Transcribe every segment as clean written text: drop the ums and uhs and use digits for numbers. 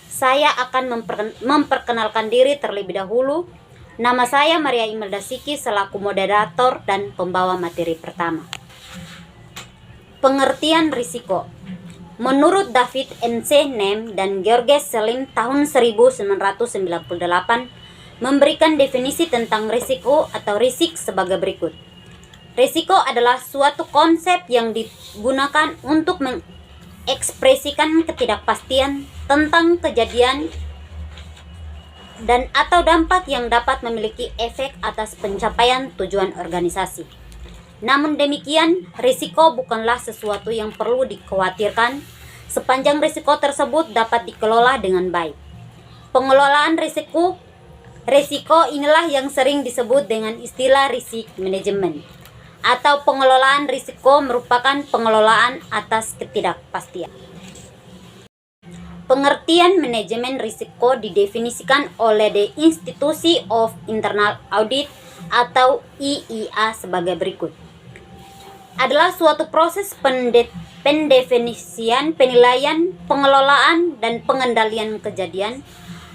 Saya akan memperkenalkan diri terlebih dahulu. Nama saya Maria Imelda Siki selaku moderator dan pembawa materi pertama. Pengertian risiko. Menurut David N.C. Nem dan Georges Selin tahun 1998 memberikan definisi tentang risiko atau risik sebagai berikut. Risiko adalah suatu konsep yang digunakan untuk mengekspresikan ketidakpastian tentang kejadian dan atau dampak yang dapat memiliki efek atas pencapaian tujuan organisasi. Namun demikian, risiko bukanlah sesuatu yang perlu dikhawatirkan sepanjang risiko tersebut dapat dikelola dengan baik. Pengelolaan risiko inilah yang sering disebut dengan istilah risk management, atau pengelolaan risiko merupakan pengelolaan atas ketidakpastian. Pengertian manajemen risiko didefinisikan oleh The Institute of Internal Audit atau IIA sebagai berikut. Adalah suatu proses pendefinisian, penilaian, pengelolaan, dan pengendalian kejadian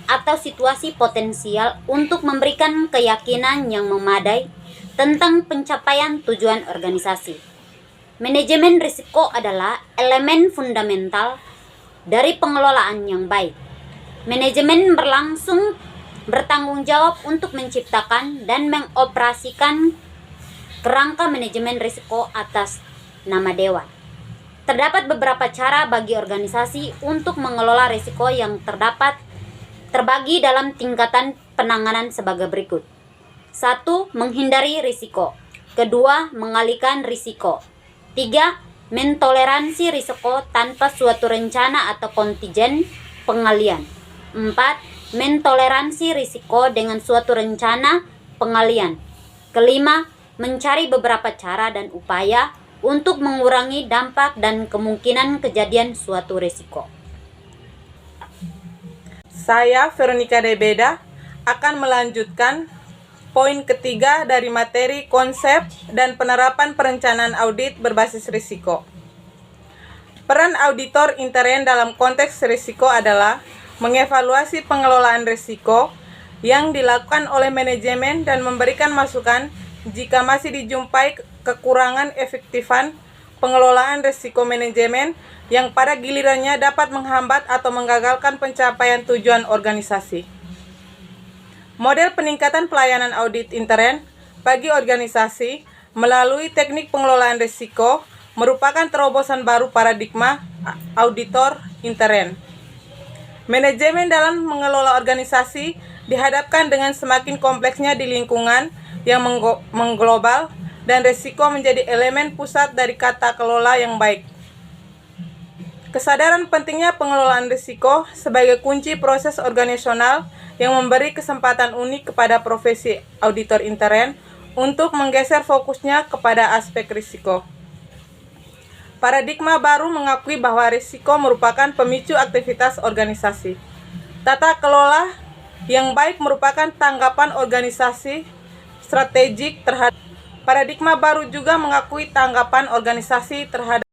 atau situasi potensial untuk memberikan keyakinan yang memadai tentang pencapaian tujuan organisasi. Manajemen risiko adalah elemen fundamental dari pengelolaan yang baik. Manajemen bertanggung jawab untuk menciptakan dan mengoperasikan kerangka manajemen risiko atas nama dewan. Terdapat beberapa cara bagi organisasi untuk mengelola risiko yang terbagi dalam tingkatan penanganan sebagai berikut. 1. Menghindari risiko. 2. Mengalihkan risiko. 3. Mentoleransi risiko tanpa suatu rencana atau kontingen pengalian. 4. Mentoleransi risiko dengan suatu rencana pengalian. 5. Mencari beberapa cara dan upaya untuk mengurangi dampak dan kemungkinan kejadian suatu risiko. Saya, Veronica Debeda, akan melanjutkan poin ketiga dari materi konsep dan penerapan perencanaan audit berbasis risiko. Peran auditor intern dalam konteks risiko adalah mengevaluasi pengelolaan risiko yang dilakukan oleh manajemen dan memberikan masukan jika masih dijumpai kekurangan efektifan pengelolaan risiko manajemen yang pada gilirannya dapat menghambat atau menggagalkan pencapaian tujuan organisasi. Model peningkatan pelayanan audit intern bagi organisasi melalui teknik pengelolaan risiko merupakan terobosan baru paradigma auditor intern. Manajemen dalam mengelola organisasi dihadapkan dengan semakin kompleksnya di lingkungan yang mengglobal dan risiko menjadi elemen pusat dari tata kelola yang baik. Kesadaran pentingnya pengelolaan risiko sebagai kunci proses organisasional yang memberi kesempatan unik kepada profesi auditor intern untuk menggeser fokusnya kepada aspek risiko. Paradigma baru mengakui bahwa risiko merupakan pemicu aktivitas organisasi. Tata kelola yang baik merupakan tanggapan organisasi strategik terhadap. Paradigma baru juga mengakui tanggapan organisasi terhadap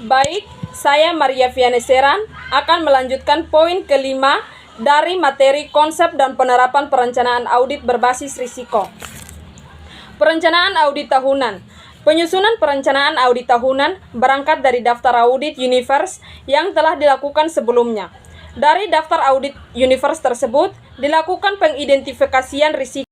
Baik, saya Maria Viane Seran akan melanjutkan poin kelima dari materi konsep dan penerapan perencanaan audit berbasis risiko. Perencanaan audit tahunan. Penyusunan perencanaan audit tahunan berangkat dari daftar audit Universe yang telah dilakukan sebelumnya. Dari daftar audit Universe tersebut, dilakukan pengidentifikasian risiko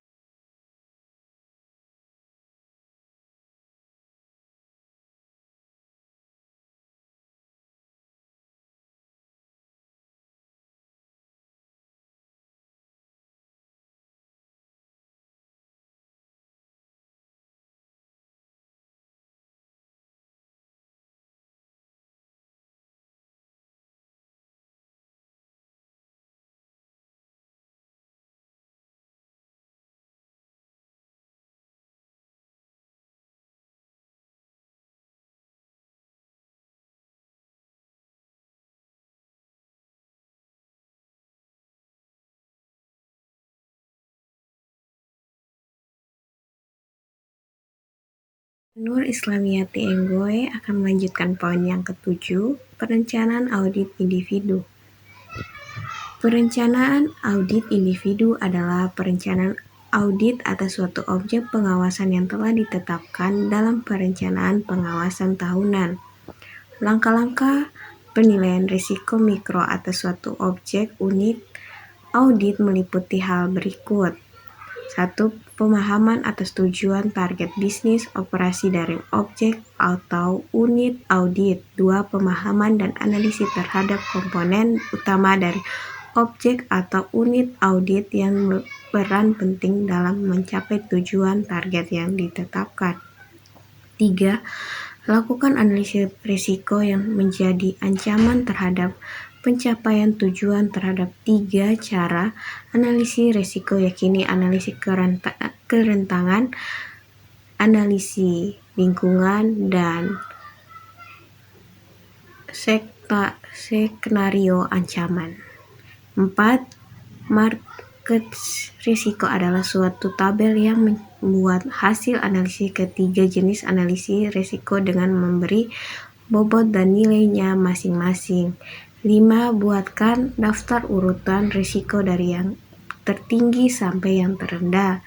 Nur Islamiyati Enggoe akan melanjutkan poin yang ke-7, perencanaan audit individu. Perencanaan audit individu adalah perencanaan audit atas suatu objek pengawasan yang telah ditetapkan dalam perencanaan pengawasan tahunan. Langkah-langkah penilaian risiko mikro atas suatu objek unit audit meliputi hal berikut. 1. Pemahaman atas tujuan target bisnis operasi dari objek atau unit audit. 2. Pemahaman dan analisis terhadap komponen utama dari objek atau unit audit yang berperan penting dalam mencapai tujuan target yang ditetapkan. 3. Lakukan analisis risiko yang menjadi ancaman terhadap pencapaian tujuan terhadap 3 cara analisis risiko, yakni analisis kerentangan, analisis lingkungan, dan skenario ancaman. 4. Market risiko adalah suatu tabel yang membuat hasil analisis ketiga jenis analisis risiko dengan memberi bobot dan nilainya masing-masing. 5. Buatkan daftar urutan risiko dari yang tertinggi sampai yang terendah.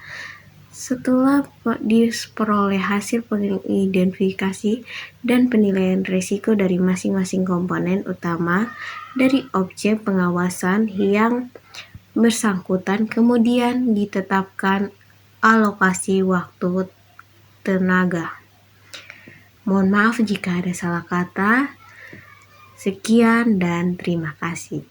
Setelah diperoleh hasil pengidentifikasi dan penilaian risiko dari masing-masing komponen utama dari objek pengawasan yang bersangkutan, kemudian ditetapkan alokasi waktu tenaga. Mohon maaf jika ada salah kata. Sekian dan terima kasih.